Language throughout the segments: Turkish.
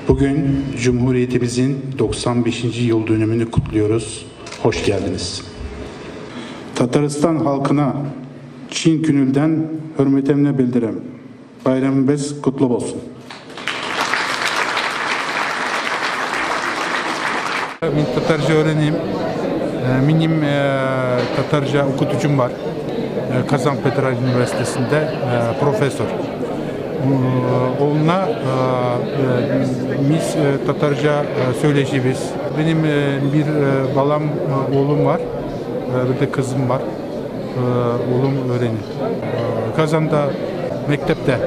Bugün Cumhuriyetimizin 95. yıl dönümünü kutluyoruz. Hoş geldiniz. Tataristan halkına Çin gününden hürmetimle bildirim. Bayramınız kutlu olsun. Ben Tatarca öğreneyim. Benim Tatarca okutucum var. Kazan Federal Üniversitesi'nde profesör. Onunla biz Tatarca söyleşiyiz. Benim bir balam, oğlum var. Bir de kızım var. Oğlum öğreniyor. Kazan'da mektepte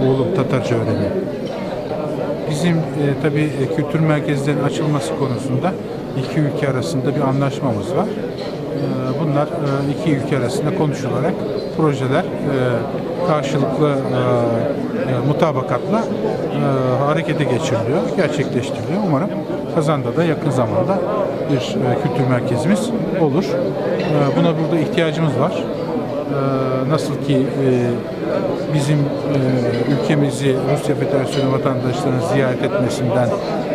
oğlum Tatarca öğreniyor. Bizim tabii kültür merkezlerinin açılması konusunda iki ülke arasında bir anlaşmamız var. Bunlar iki ülke arasında konuşularak projeler karşılıklı mutabakatla harekete geçiriliyor, gerçekleştiriliyor. Umarım Kazan'da da yakın zamanda bir kültür merkezimiz olur. Buna burada ihtiyacımız var. Nasıl ki bizim ülkemizi Rusya Federasyonu vatandaşlarının ziyaret etmesinden,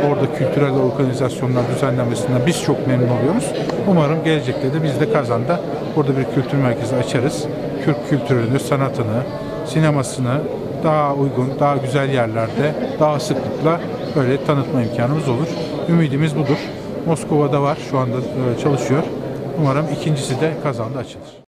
orada kültürel organizasyonlar düzenlemesinden biz çok memnun oluyoruz. Umarım gelecekte de biz de Kazan'da burada bir kültür merkezi açarız. Türk kültürünü, sanatını, sinemasını daha uygun, daha güzel yerlerde, daha sıklıkla böyle tanıtma imkanımız olur. Ümidimiz budur. Moskova'da var, şu anda çalışıyor. Umarım ikincisi de Kazan'da açılır.